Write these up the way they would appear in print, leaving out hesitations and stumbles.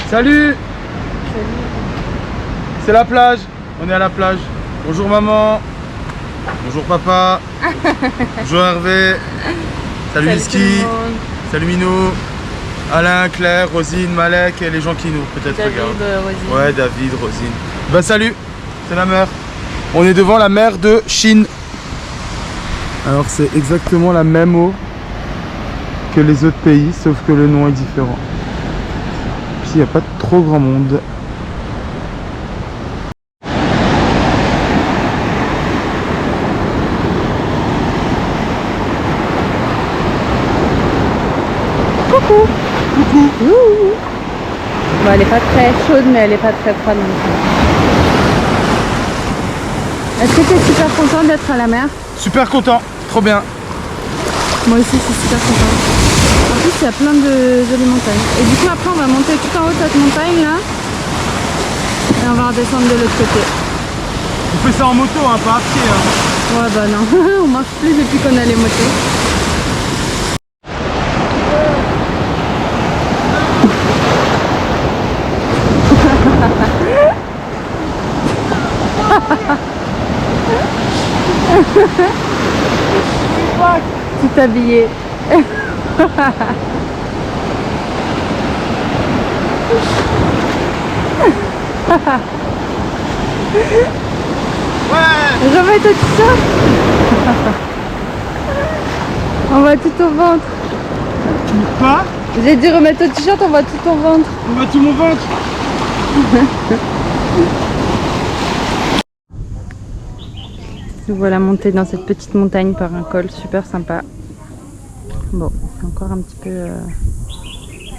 Salut. C'est la plage. On est à la plage. Bonjour maman. Bonjour papa. Bonjour Hervé. Salut Liski. Salut Minou. Alain, Claire, Rosine, Malek et les gens qui nous peut-être regardent. Rosine. Ouais, David, Rosine. Bah salut, c'est la mer. On est devant la mer de Chine. Alors c'est exactement la même eau que les autres pays, sauf que le nom est différent. Puis il n'y a pas trop grand monde. Coucou. Coucou. Bon, elle est pas très chaude, mais elle est pas très froide non plus. Est-ce que tu es super content d'être à la mer? Super content, trop bien. Moi aussi, je suis super content. En plus, il y a plein de jolies montagnes. Et du coup, après, on va monter tout en haut de cette montagne là. Et on va redescendre de l'autre côté. On fait ça en moto, hein, pas à pied. Hein. Ouais, bah non, on marche plus depuis qu'on a les motos. Tout habillé. Ouais. Remets ton t-shirt. On voit tout ton ventre. Quoi? J'ai dit remettre ton t-shirt, on voit tout ton ventre. On voit tout mon ventre. Nous voilà monter dans cette petite montagne par un col super sympa. Bon, c'est encore un petit peu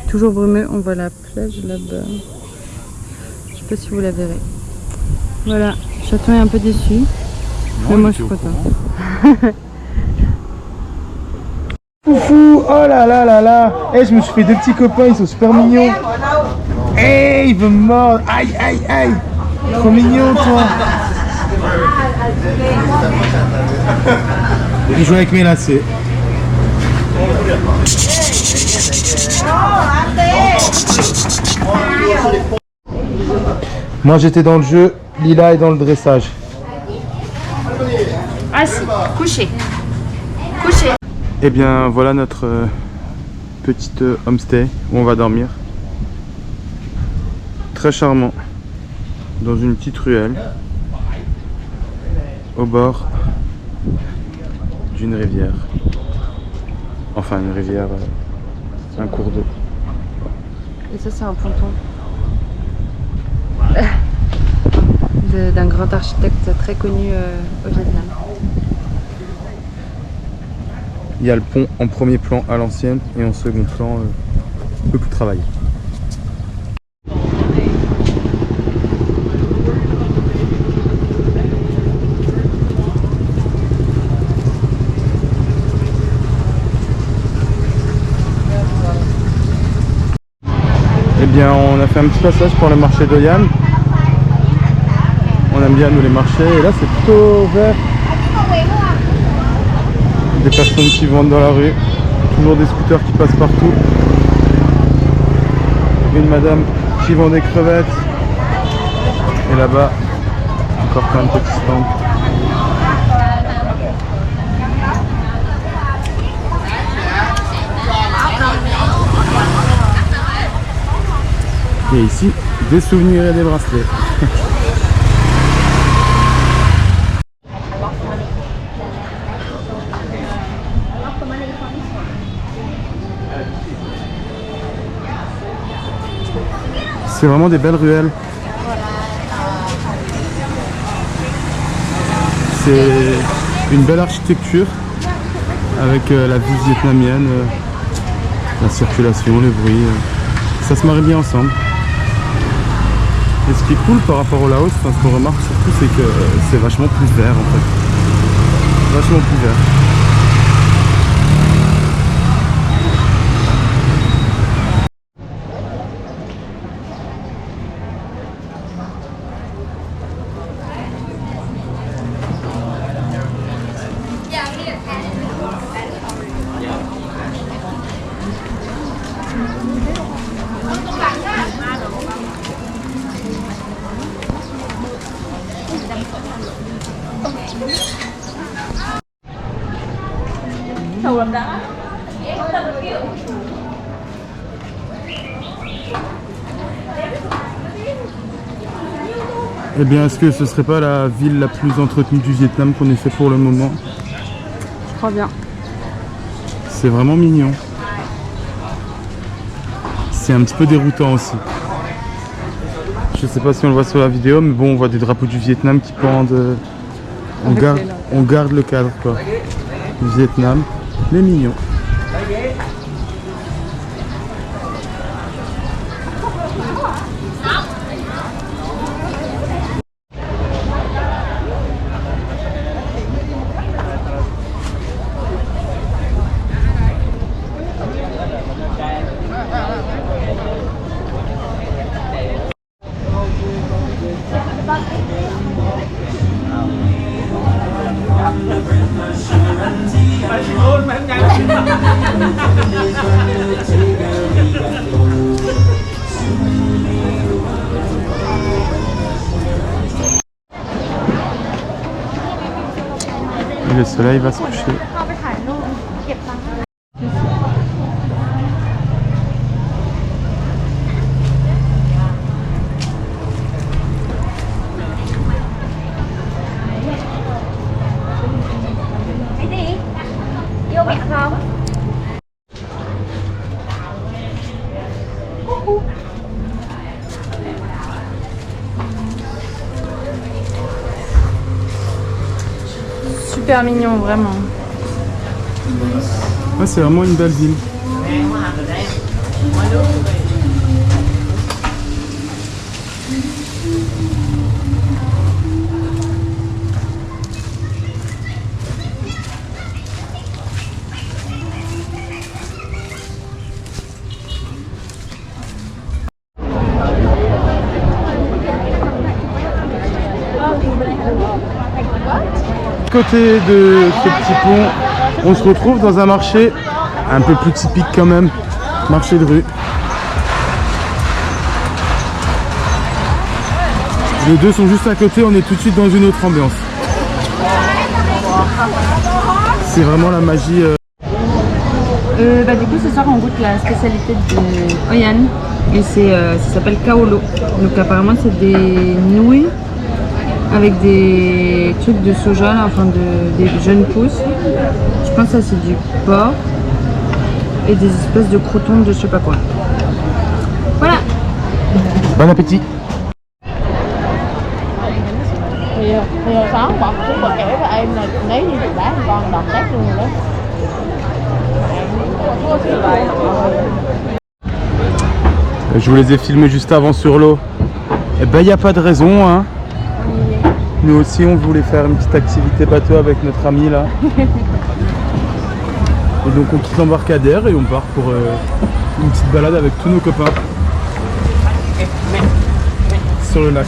toujours brumeux. On voit la plage là-bas. Je sais pas si vous la verrez. Voilà, Chaton est un peu déçu. Mais moi je suis contente. Foufou, oh là là là là. Eh, je me suis fait deux petits copains, ils sont super mignons. Eh, il veut me mordre. Aïe, aïe, aïe. Trop mignon, toi. Il joue avec mes lacets. Moi j'étais dans le jeu, Lila est dans le dressage. Assis, couché. Couché. Eh bien voilà notre petite homestay où on va dormir. Très charmant. Dans une petite ruelle. Au bord d'une rivière. Enfin une rivière, un cours d'eau. Et ça c'est un ponton. D'un grand architecte très connu au Vietnam. Il y a le pont en premier plan à l'ancienne et en second plan beaucoup de travail. Eh bien on a fait un petit passage pour le marché de Yann. On aime bien nous les marchés et là c'est plutôt vert. Des personnes qui vendent dans la rue, toujours des scooters qui passent partout. Une madame qui vend des crevettes. Et là-bas, encore plein de petits stands. Et ici, des souvenirs et des bracelets. C'est vraiment des belles ruelles. C'est une belle architecture avec la vie vietnamienne, la circulation, le bruit. Ça se marie bien ensemble. Et ce qui est cool par rapport au Laos, ce qu'on remarque surtout, c'est que c'est vachement plus vert en fait. Vachement plus vert. Eh bien, est-ce que ce serait pas la ville la plus entretenue du Vietnam qu'on ait fait pour le moment? Je crois bien. C'est vraiment mignon. C'est un petit peu déroutant aussi. Je sais pas si on le voit sur la vidéo, mais bon, on voit des drapeaux du Vietnam qui pendent. On garde le cadre, quoi. Du Vietnam, mais mignon. Et le soleil va se coucher. Vô miệng không? Super mignon, vraiment. Ouais, c'est vraiment une belle ville. Côté de ce petit pont, on se retrouve dans un marché un peu plus typique quand même, marché de rue. Les deux sont juste à côté, on est tout de suite dans une autre ambiance. C'est vraiment la magie. Du coup, ce soir, on goûte la spécialité de Hoi An. Et ça s'appelle Kaolo. Donc, apparemment, c'est des nouilles avec des trucs de soja, là, enfin des jeunes pousses. Je pense que ça, c'est du porc. Et des espèces de croutons de je sais pas quoi. Voilà. Bon appétit. Thì sáng bọc xuống bờ kẻ và em là lấy đi được bán con đọt tét luôn rồi đó. Je vous les ai filmés juste avant sur l'eau. Eh ben, il n'y a pas de raison, hein. Nous aussi, on voulait faire une petite activité bateau avec notre ami là. Et donc, on quitte l'embarcadère et on part pour une petite balade avec tous nos copains sur le lac.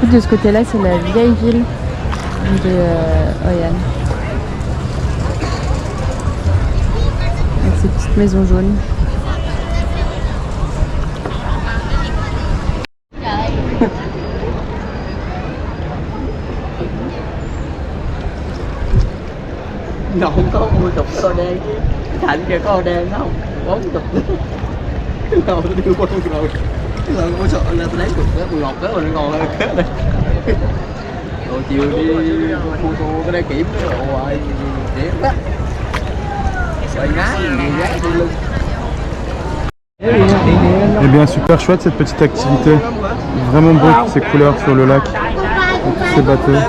De ce côté-là, c'est la vieille ville de Hoi An. Avec ces petites maisons jaunes. Nó không có 40 cái OD chứ. Thành kia có OD nó không 40. Nào tôi đưa qua rồi. Là tôi sợ là tôi lấy được cái 11 cái rồi nó ngon hơn cái này. Rồi chiều đi photo cái đây kiểm cái độ rồi đẹp đó. Rồi ngái đi luôn. Eh bien, super chouette cette petite activité. Vraiment beau toutes ces couleurs sur le lac, et tous ces bateaux.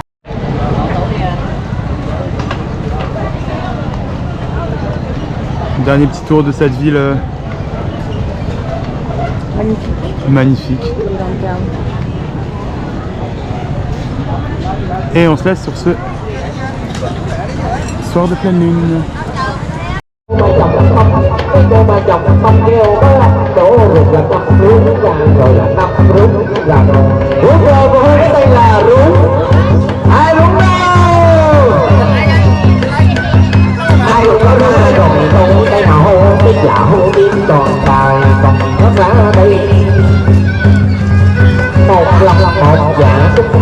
Dernier petit tour de cette ville magnifique. Et on se laisse sur ce soir de pleine lune. Cô mà chồng xong kêu có làm chỗ rồi là năm rú rồi là năm rú là rú rồi của cái đây là rú ai rú đâu ai rú đó rồi thôi cái nào hô cái dạ hô điên tròn tài còn nó ra đây một lòng một dạ tình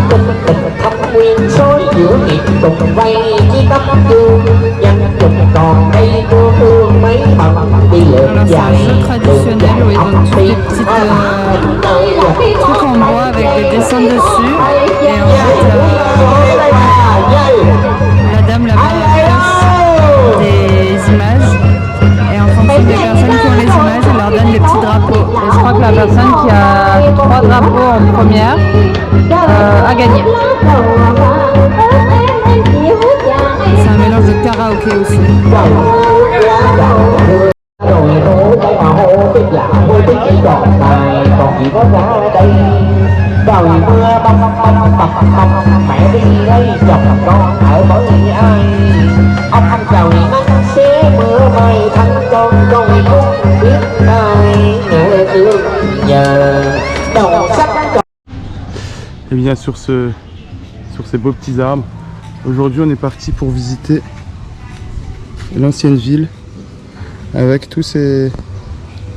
thâm nguyên số giữa nghiệp cùng vay chi tâm thương nhân dục còn đây cô thương mấy bằng đi lượn dài traditionnel où ils ont toutes des petites trucs en bois avec des dessins dessus et en fait la dame là-bas pioche des images et en fonction des personnes qui ont les images elle leur donne des petits drapeaux et je crois que la personne qui a 3 drapeaux en première a gagné. C'est un mélange de karaoké aussi. Rồi hô cái mà hô cái dạ hô cái chỉ còn tài còn chỉ có ra đây trời mưa bông bông mẹ đi lấy chồng con ở bởi ai ông trời nắng xé mưa mây thắng con không biết ai ngỡ thương nhờ đầu sách. Et bien sur ces beaux petits arbres, aujourd'hui on est parti pour visiter l'ancienne ville avec tous ces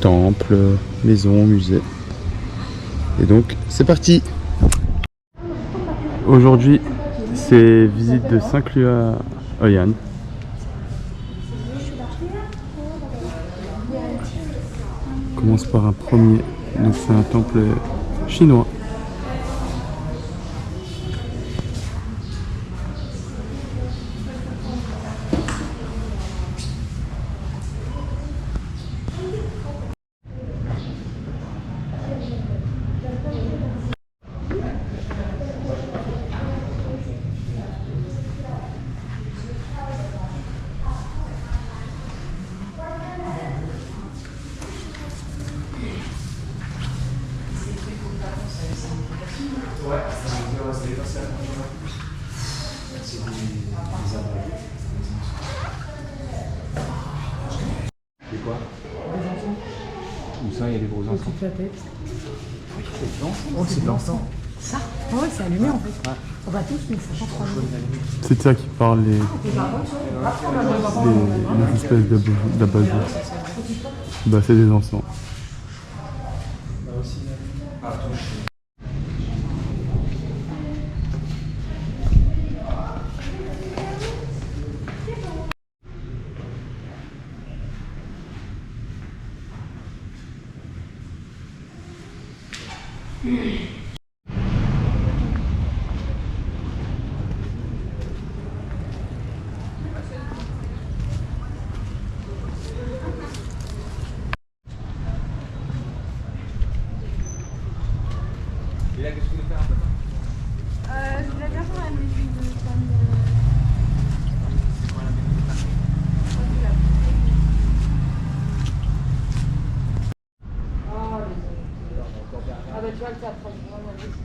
temples, maisons, musées. Et donc c'est parti. Aujourd'hui c'est visite de Saint-Clua-Oyan. On commence par un premier, donc c'est un temple chinois. Où ça, il y a des gros enfants. Oh, c'est de l'encens. Ça? Ouais, c'est allumé en fait. On va tous, mais ça prend 3 minutes. C'est de ça qui parle les espèces d'abat-jour. Bah c'est des encens. Je voulais bien faire la musique de femme. Ah bah tu vois que ça prend vraiment vite.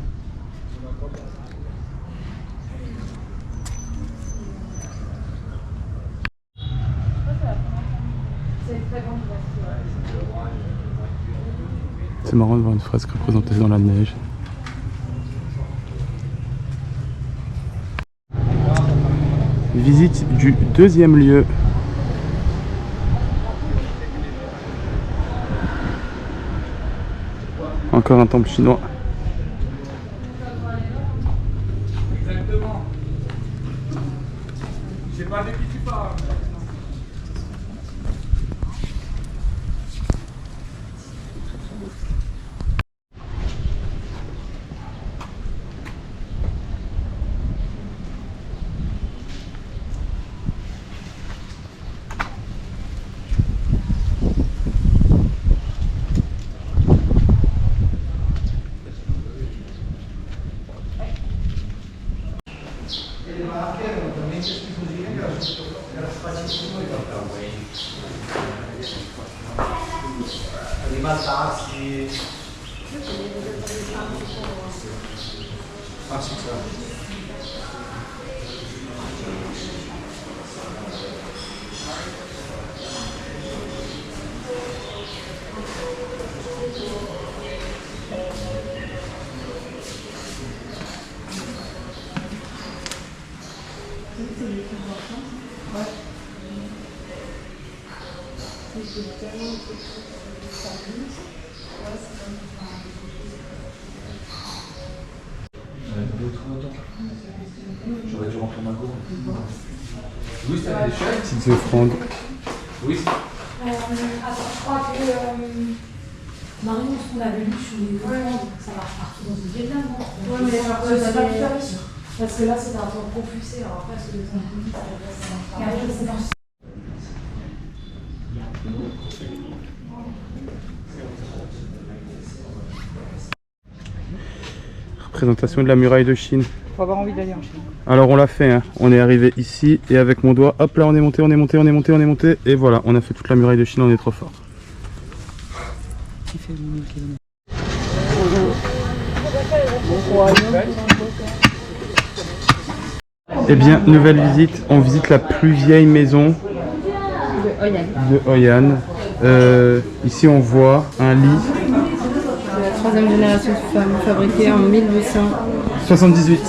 C'est marrant de voir une fresque représentée dans la neige. Visite du deuxième lieu. Encore un temple chinois. Exactement. Je sais pas de qui tu parles. J'aurais dû remplir ma gourde. Petites offrandes. Oui. Attends, je crois que Marion, ce qu'on avait lu sur les offrandes, ça marche partout dans une Vietnam, non? Oui, mais c'est pas tout à fait sûr. Parce que là, c'était un peu confusé. Alors après, c'est un peu vite, ça marche pas. Représentation de la muraille de Chine. Faut avoir envie d'aller en Chine. Alors on l'a fait, hein. On est arrivé ici et avec mon doigt, hop là on est monté, on est monté, on est monté, on est monté et voilà, on a fait toute la muraille de Chine, on est trop fort. Eh bien, nouvelle visite, on visite la plus vieille maison de Hoi An. Ici on voit un lit. La troisième génération de femmes, fabriquée en 78.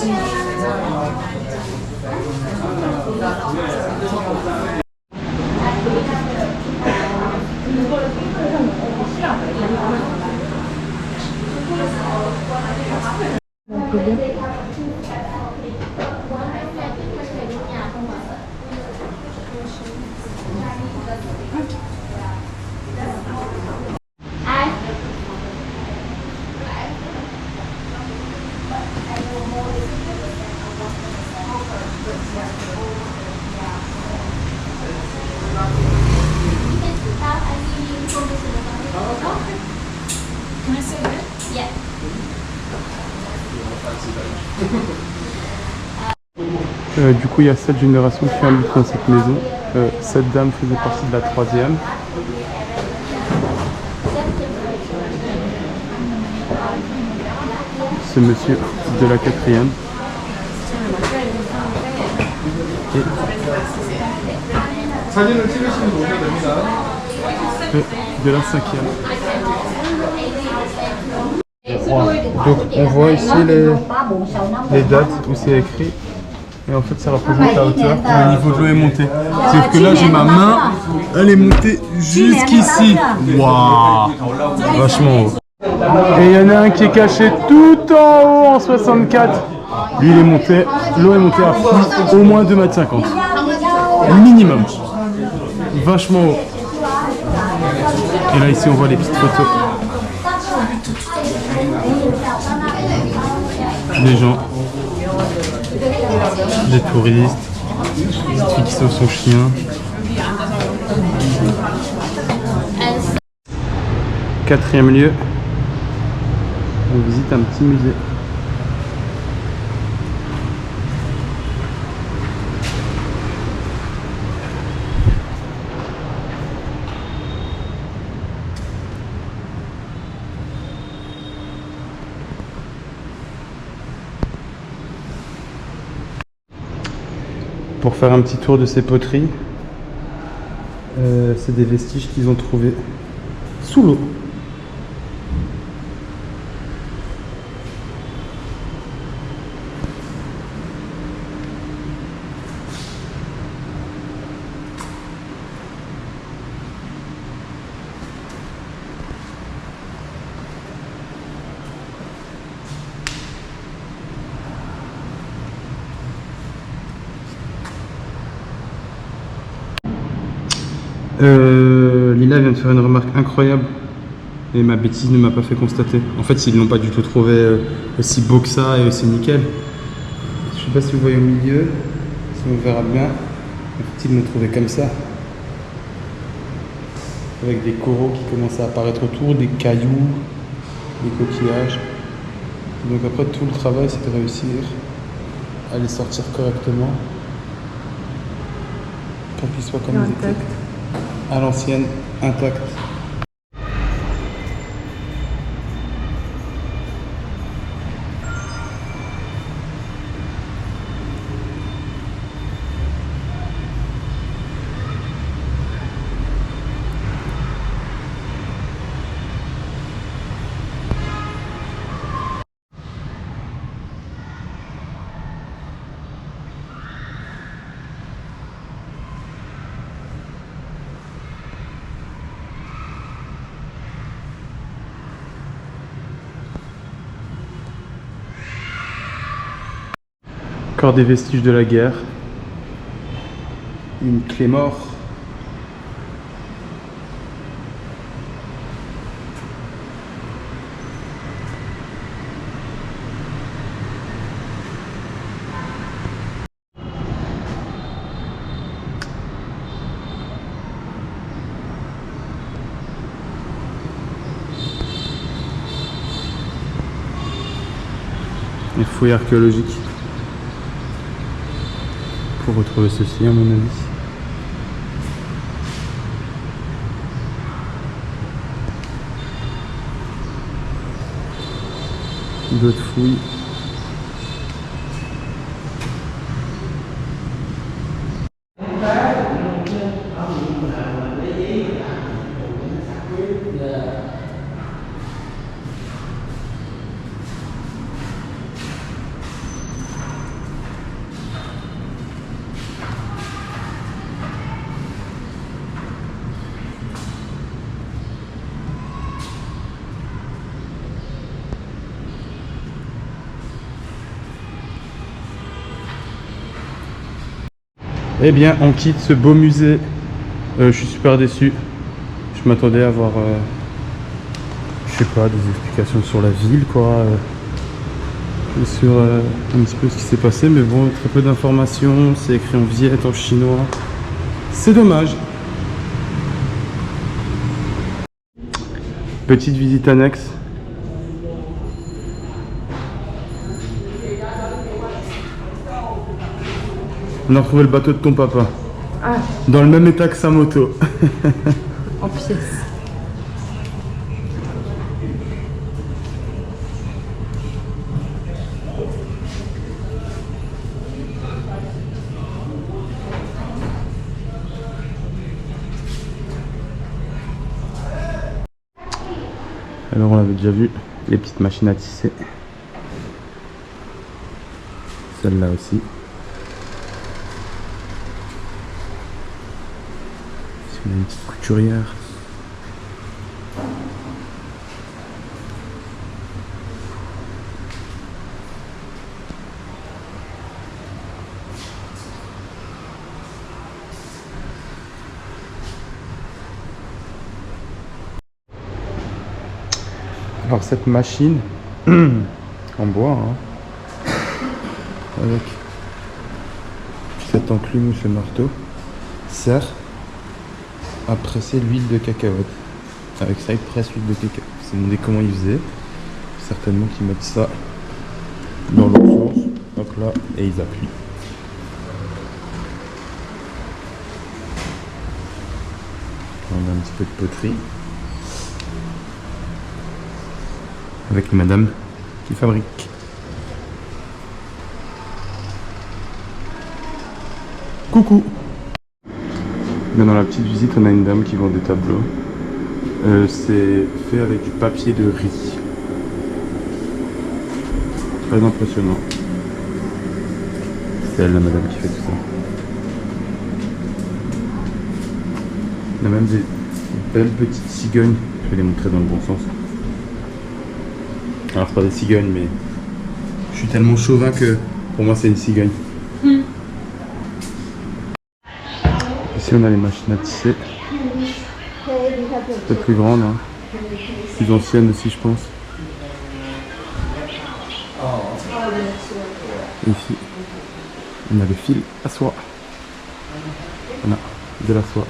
Du coup, il y a 7 générations de femmes dans cette maison. Cette dame faisait partie de la troisième. Ce monsieur de la quatrième. Et de la cinquième. Donc on voit ici les dates où c'est écrit. Et en fait ça représente la hauteur où le niveau de l'eau est monté. Sauf que là j'ai ma main, elle est montée jusqu'ici. Waouh, vachement haut. Et il y en a un qui est caché tout en haut en 64. Lui il est monté, l'eau est montée à au moins 2,50 m. Minimum. Vachement haut. Et là ici on voit les petites photos. Des gens. Des touristes. Des filles qui sauve son chien. Quatrième lieu. On visite un petit musée. Pour faire un petit tour de ces poteries, c'est des vestiges qu'ils ont trouvés sous l'eau. Lila vient de faire une remarque incroyable et ma bêtise ne m'a pas fait constater. En fait, ils l'ont pas du tout trouvé aussi beau que ça et aussi nickel. Je sais pas si vous voyez au milieu, si on verra bien. En fait, ils l'ont trouvé comme ça, avec des coraux qui commencent à apparaître autour, des cailloux, des coquillages. Donc après, tout le travail, c'est de réussir à les sortir correctement pour qu'ils soient comme ils étaient à l'ancienne, intacts. Encore des vestiges de la guerre. Une clé mort. Les fouilles archéologiques. Pour retrouver ceci à mon avis. D'autres fouilles. Eh bien, on quitte ce beau musée. Je suis super déçu. Je m'attendais à avoir, je sais pas, des explications sur la ville, quoi. Et sur un petit peu ce qui s'est passé. Mais bon, très peu d'informations. C'est écrit en viette, en chinois. C'est dommage. Petite visite annexe. On a retrouvé le bateau de ton papa. Ah, Dans le même état que sa moto. en pièces. Alors on l'avait déjà vu, les petites machines à tisser. Celle-là aussi. Ici on a une petite couturière. Alors cette machine en bois, hein, avec cette enclume ou ce marteau, sert à presser l'huile de cacahuète. Avec ça, ils pressent l'huile de cacahuète. Je me suis demandé comment ils faisaient. Certainement qu'ils mettent ça dans l'autre sens, donc là, et ils appuient. On a un petit peu de poterie. Avec les madames qui fabriquent. Coucou. Dans la petite visite, on a une dame qui vend des tableaux. C'est fait avec du papier de riz. Très impressionnant. C'est elle, la madame, qui fait tout ça. Il y a même des belles petites cigognes. Je vais les montrer dans le bon sens. Alors c'est pas des cigognes, mais je suis tellement chauvin que pour moi c'est une cigogne. Ici on a les machines à tisser. Peut-être plus grandes, hein. Plus anciennes aussi je pense. Et ici on a le fil à soie. Voilà, de la soie.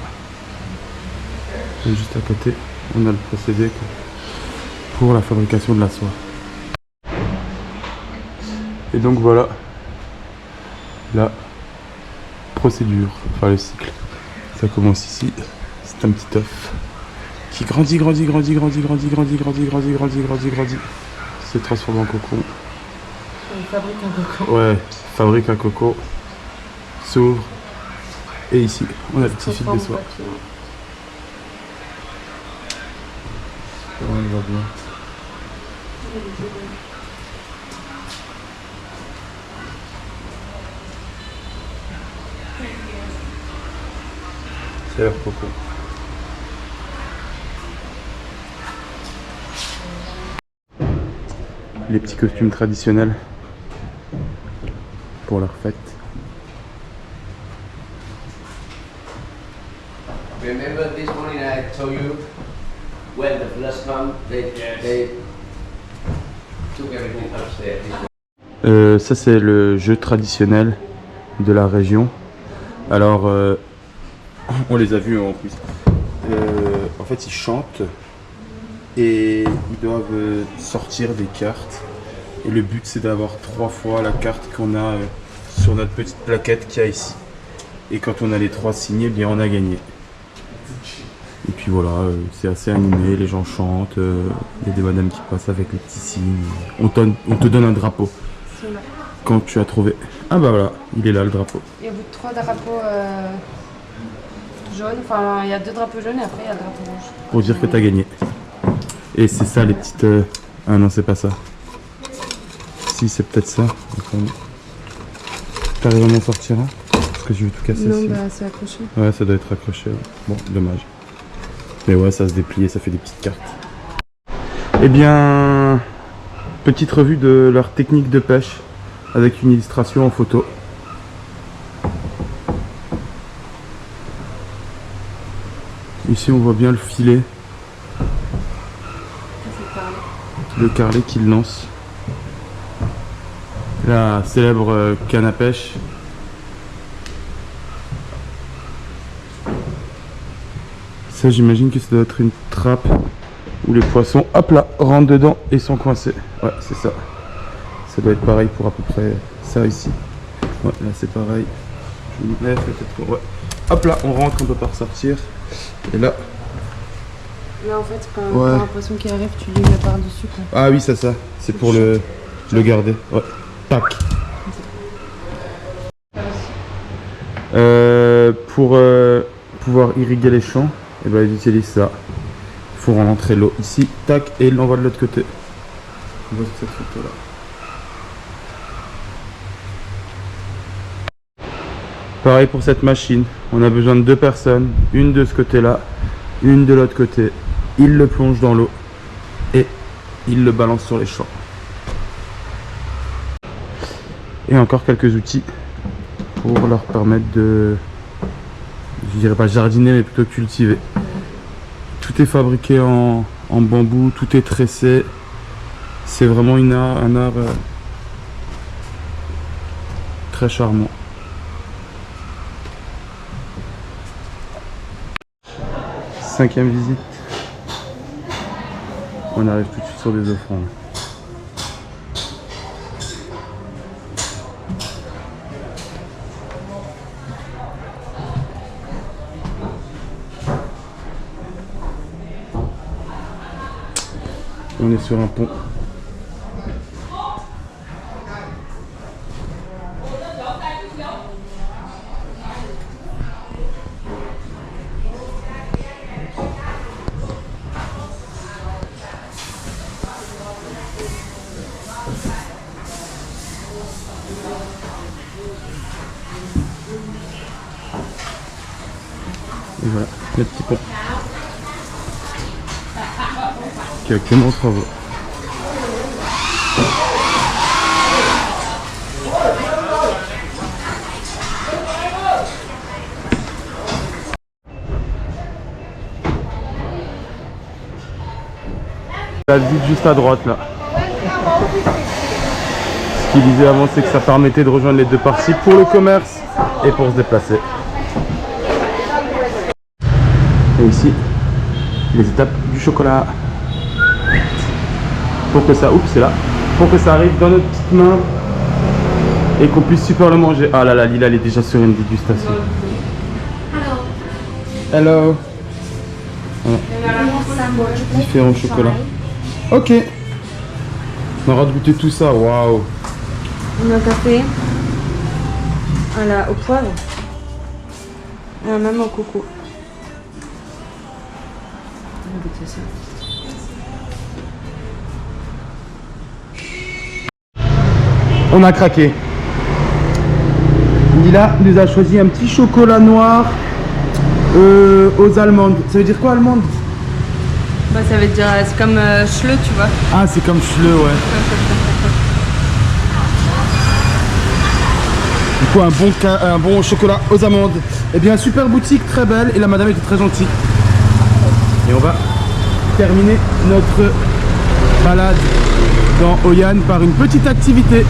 Et juste à côté on a le procédé pour la fabrication de la soie. Et donc voilà, la procédure, enfin le cycle. Ça commence ici, c'est un petit œuf qui grandit, se transforme en cocon. On fabrique un coco. Ouais, fabrique un coco, s'ouvre, et ici on a le petit fil de soie. On va bien. C'est leur coco. Les petits costumes traditionnels pour leur fête. Remember this morning I told you when the floods come, they took everything upstairs. Ça c'est le jeu traditionnel de la région. Alors on les a vus en plus. En fait ils chantent et ils doivent sortir des cartes. Et le but c'est d'avoir 3 fois la carte qu'on a sur notre petite plaquette qu'il y a ici. Et quand on a les 3 signés, bien on a gagné. Et puis voilà, c'est assez animé, les gens chantent, il y a des madames qui passent avec les petits signes. On te donne un drapeau. Quand tu as trouvé. Ah bah voilà, il est là le drapeau. Et au bout de 3 drapeaux jaunes, enfin il y a 2 drapeaux jaunes et après il y a le drapeau rouge. Pour dire que tu as gagné. Et c'est ça les petites... Ah non, c'est pas ça. Si, c'est peut-être ça. T'arrives à m'en sortir un? Parce que je vais tout casser. Non, ici. bah c'est accroché. Ouais, ça doit être accroché. Ouais. Bon, dommage. Mais ouais, ça se déplie et ça fait des petites cartes. Eh bien, petite revue de leur technique de pêche avec une illustration en photo. Ici, on voit bien le filet. Le carlet qu'il lance. La célèbre canne à pêche. Ça, j'imagine que ça doit être une trappe où les poissons, hop là, rentrent dedans et sont coincés. Ouais, c'est ça. Ça doit être pareil pour à peu près ça ici. Ouais, là c'est pareil. Je vais mettre peut-être. Ouais. Hop là, on rentre, on peut pas ressortir. Et là. Là en fait, quand t'as un poisson qui arrive, tu lui mets par-dessus. Ah oui, c'est ça. C'est pour le garder. Ouais. Tac. Pour pouvoir irriguer les champs, et ben, ils utilisent ça. Il faut rentrer l'eau ici, tac, et il l'envoie de l'autre côté. On voit cette photo là. Pareil pour cette machine, on a besoin de 2 personnes, une de ce côté là, une de l'autre côté. Il le plonge dans l'eau et il le balance sur les champs. Et encore quelques outils pour leur permettre de, je dirais pas jardiner, mais plutôt cultiver. Tout est fabriqué en bambou, tout est tressé. C'est vraiment un art très charmant. Cinquième visite. On arrive tout de suite sur des offrandes. On est sur un pont. Et voilà, le petit pont qui est actuellement en travaux. La visite juste à droite là. Ce qu'il disait avant, c'est que ça permettait de rejoindre les deux parties pour le commerce et pour se déplacer. Et ici, les étapes du chocolat. Pour que ça, oups, c'est là. Pour que ça arrive dans notre petite main. et qu'on puisse super le manger. Ah là là, Lila, elle est déjà sur une dégustation. Hello. Voilà. Différents chocolats. Ok. On aura goûté tout ça, waouh. On a un café. Au poivre. Et un même au coco. On va goûter ça. On a craqué. Lila nous a choisi un petit chocolat noir aux amandes. Ça veut dire quoi, allemande? Bah, ça veut dire, c'est comme Schleu, tu vois. Ah, c'est comme Schleu, ouais. Du coup, un bon chocolat aux amandes. Eh bien, super boutique, très belle. Et la madame était très gentille. Et on va terminer notre balade dans Hoi An par une petite activité.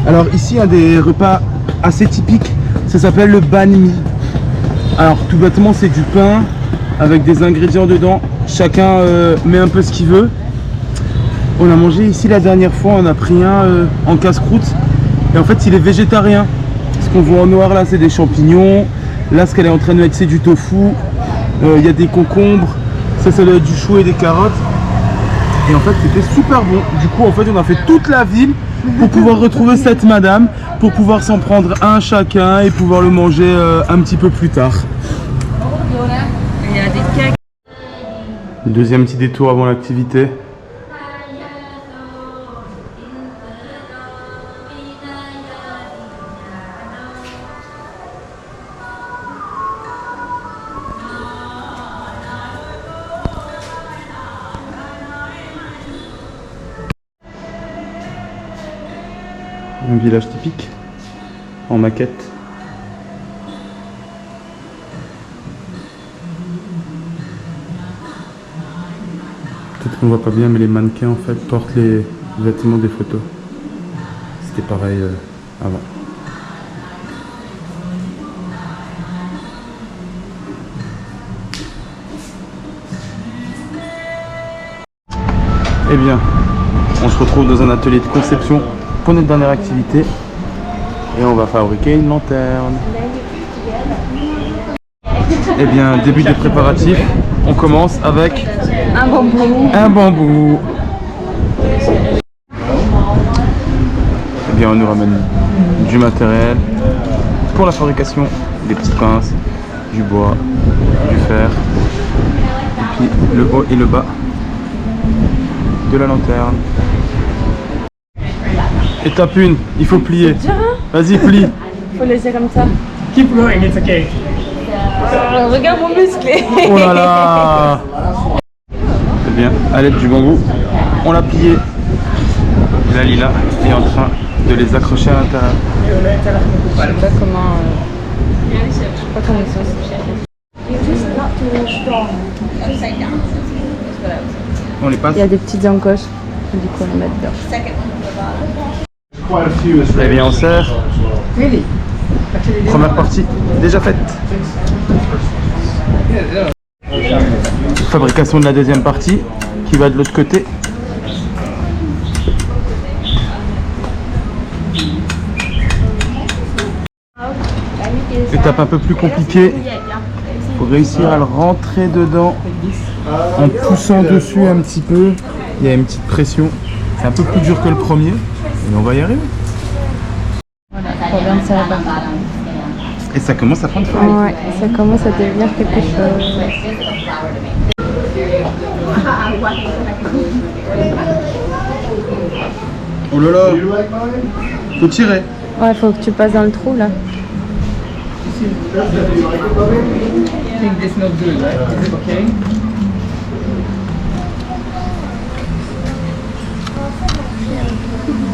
Alors ici, un des repas assez typiques, ça s'appelle le banh mi. Alors tout bêtement, c'est du pain avec des ingrédients dedans. Chacun met un peu ce qu'il veut. On a mangé ici la dernière fois, on a pris un en casse-croûte. Et en fait, il est végétarien. Ce qu'on voit en noir là, c'est des champignons. Là, ce qu'elle est en train de mettre, c'est du tofu. Il y a des concombres. Ça doit être du chou et des carottes. Et en fait, c'était super bon. Du coup, en fait, on a fait toute la ville pour pouvoir retrouver cette madame, pour pouvoir s'en prendre un chacun et pouvoir le manger un petit peu plus tard. Il y a des cakes. Deuxième petit détour avant l'activité. Un village typique, en maquette. Peut-être qu'on voit pas bien, mais les mannequins en fait portent les vêtements des photos. C'était pareil avant. Eh bien, on se retrouve dans un atelier de conception pour notre dernière activité et on va fabriquer une lanterne. Eh bien, début des préparatifs, on commence avec un bambou. Un bambou. Eh bien, on nous ramène du matériel pour la fabrication, des petites pinces, du bois, du fer, et puis le haut et le bas de la lanterne. Étape 1, il faut plier. Vas-y, plie. Faut laisser comme ça. Keep going, it's okay. Regarde mon musclé. Oh là là. Eh bien, à l'aide du bambou, on l'a plié. Et là, Lila est en train de les accrocher à l'intérieur. Je sais pas comment... Je sais pas comment ils sont. On les passe. Il y a des petites encoches. Du coup, on les met dedans. Eh bien, on sert. Première partie déjà faite. Fabrication de la deuxième partie qui va de l'autre côté. Étape un peu plus compliquée. Il faut réussir à le rentrer dedans en poussant dessus un petit peu. Il y a une petite pression. C'est un peu plus dur que le premier, mais on va y arriver. Et ça commence à prendre forme. Ouais, ça commence à devenir quelque chose. Oh là là, faut tirer. Ouais, faut que tu passes dans le trou là.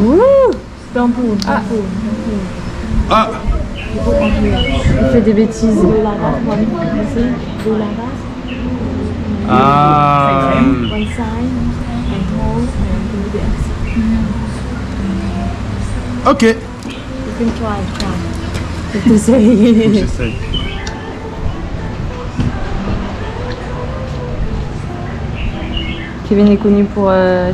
Ouh, Ah, il fait des bêtises. ah. Ok. T'essayes. J'essaye. Ok. Kevin est connu pour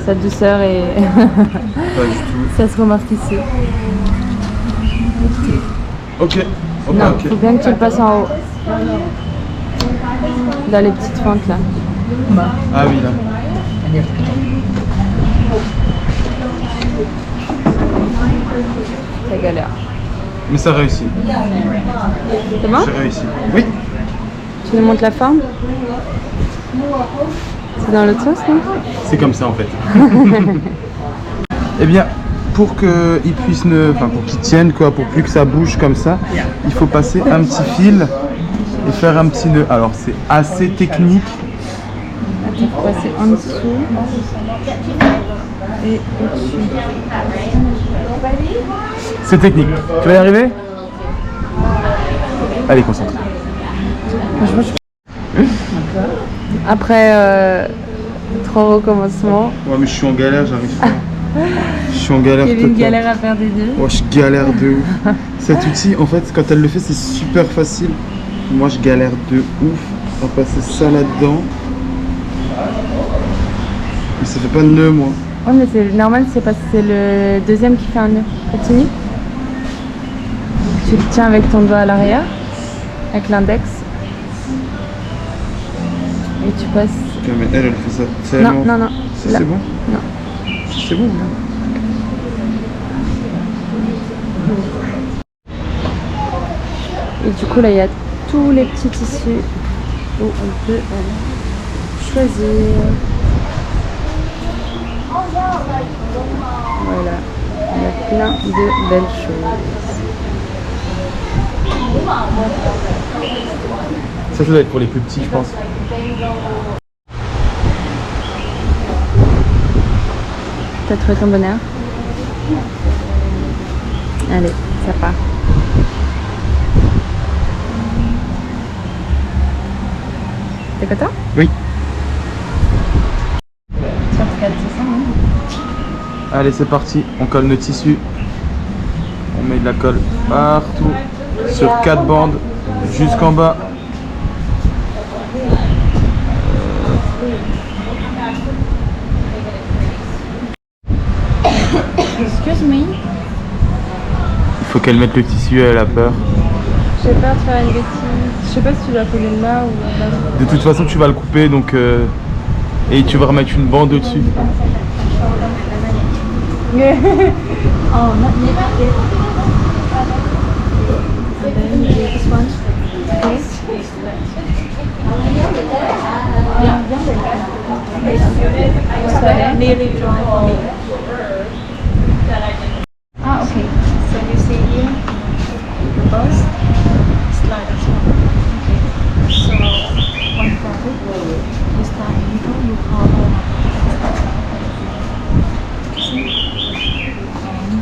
sa douceur et Pas du tout. ça se remarque ici. Ok. Non, Ok. faut bien que tu le passes en haut. Dans les petites fentes là. Ah oui, là. Ça galère. Mais ça réussit. C'est bon? J'ai réussi. Oui. Tu nous montres la forme? C'est dans l'autre sens, non? C'est comme ça en fait. Eh bien, pour qu'il puisse pour qu'il tienne quoi, pour plus que ça bouge comme ça, il faut passer un petit fil et faire un petit nœud. Alors c'est assez technique. Attends, il faut passer en dessous et au-dessus. C'est technique. Tu vas y arriver? Allez, concentre. Après 3 recommencements, Ouais, mais je suis en galère, j'arrive pas. Je suis en galère Kevin totale. galère à faire des nœuds. Oh, je galère de ouf. Cet outil, en fait, quand elle le fait, c'est super facile. Moi, je galère de ouf à passer ça là-dedans. Mais ça fait pas de nœud, moi. Ouais, mais c'est normal, c'est parce que c'est le deuxième qui fait un nœud. Continue. Tu le tiens avec ton doigt à l'arrière, avec l'index. Et tu passes. Ok, mais elle fait ça Non, tellement. non, non. Si, Là. c'est bon? Non. Si, c'est bon, là. Et du coup, là, il y a tous les petits tissus où on peut choisir. Voilà. Il y a plein de belles choses. Ça doit être pour les plus petits, je pense. T'as trouvé ton bonheur? Allez, ça part. T'es content? Oui. Sur 4, c'est ça, hein? Allez, c'est parti. On colle nos tissus. On met de la colle partout. Sur 4 bandes jusqu'en bas. Excuse me. Il faut qu'elle mette le tissu, elle a peur. J'ai peur de faire une bêtise. Je sais pas si tu dois coller là ou là. De toute façon, tu vas le couper, donc et tu vas remettre une bande au-dessus. Oh, not yet. And then this one. Okay. Yeah. Nearly dry for me. Ah, okay. So you see here, the bust, slide as well. Okay. So one fabric, you start in middle, you cover. See? And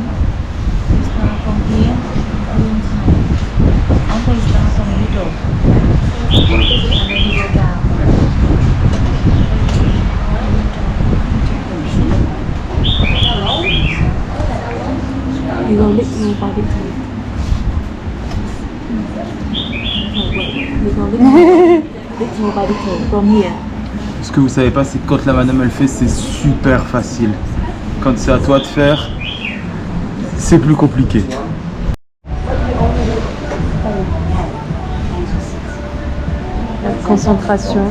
you start from here, green time. After you start from middle, and then you go down. You go little by little. You go little by little from here. Ce que vous savez pas, c'est que quand la madame elle fait, c'est super facile. Quand c'est à toi de faire, c'est plus compliqué. La concentration.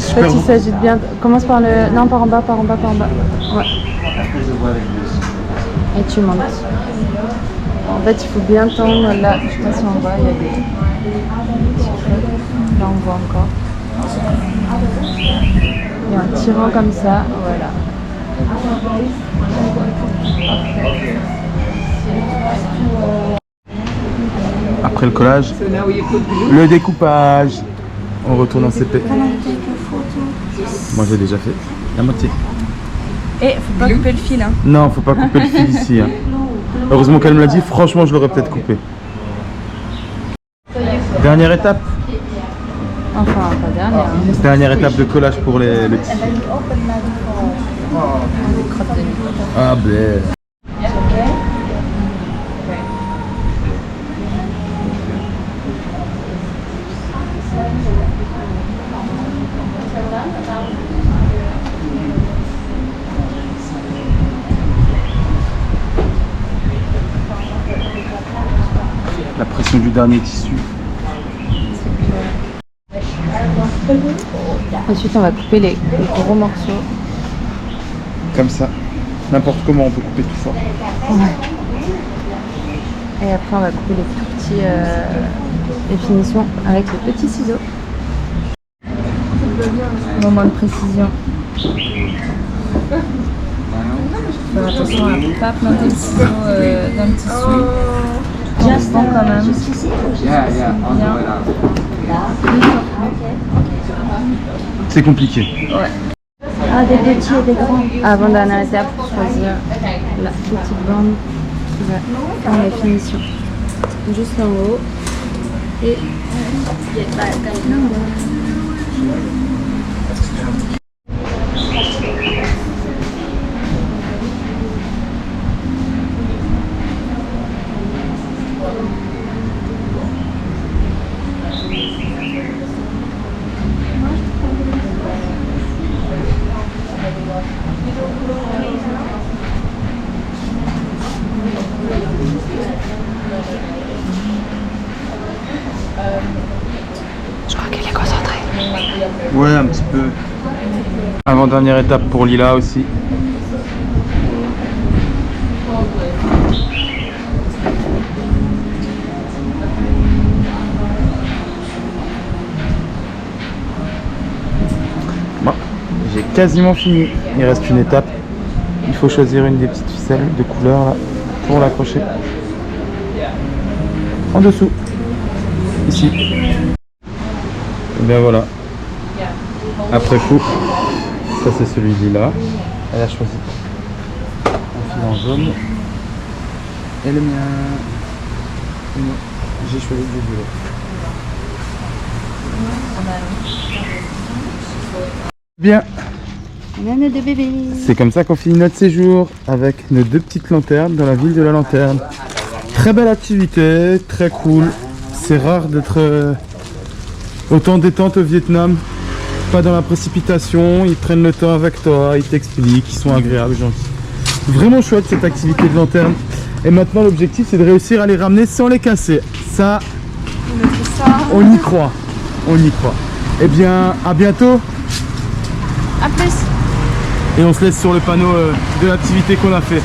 En fait, il s'agit de bien. Commence par le. Non, par en bas, par en bas, par en bas. Ouais. Et tu montes. En fait, il faut bien tendre. Là, je passe en bas, il y a des. Là, on voit encore. Et en tirant comme ça, voilà. Après le collage, le découpage. On retourne en CP. Moi j'ai déjà fait la moitié. Et faut pas couper le fil, hein. Non, faut pas couper le fil ici. Hein. Heureusement qu'elle me l'a dit, franchement je l'aurais peut-être coupé. Dernière étape. Enfin, pas dernière. Hein. Dernière étape de collage pour le tissu. Ah ben. sélection du dernier tissu. Ensuite, on va couper les gros morceaux. Comme ça. N'importe comment, on peut couper tout ça. Ouais. Et après, on va couper les tout petits les finitions avec le petit ciseau. Moment de précision. Faire attention à ne pas planter le ciseau dans le tissu. Doucement quand même. Bien. C'est compliqué. Ouais. Ah, des petits et des grands. Avant dernière étape, choisir la petite bande qui va faire les finitions. Juste en haut. Et Je crois qu'elle est concentrée. Ouais, un petit peu. Avant-dernière étape pour Lila aussi. Bon, j'ai quasiment fini. Il reste une étape. Il faut choisir une des petites ficelles de couleur là, pour l'accrocher. En dessous. Ici. Et bien voilà. Après coup, ça c'est celui-là. Elle a choisi un fil en jaune. Et le mien. Et moi, j'ai choisi du violet. Bien. Nana de bébé. C'est comme ça qu'on finit notre séjour avec nos deux petites lanternes dans la ville de la Lanterne. Très belle activité, très cool. C'est rare d'être autant détente au Vietnam. Pas dans la précipitation, ils prennent le temps avec toi, ils t'expliquent, ils sont agréables, gentils. Vraiment chouette cette activité de lanterne. Et maintenant l'objectif c'est de réussir à les ramener sans les casser. Ça, on y croit. On y croit. Eh bien, à bientôt. À plus. Et on se laisse sur le panneau de l'activité qu'on a fait.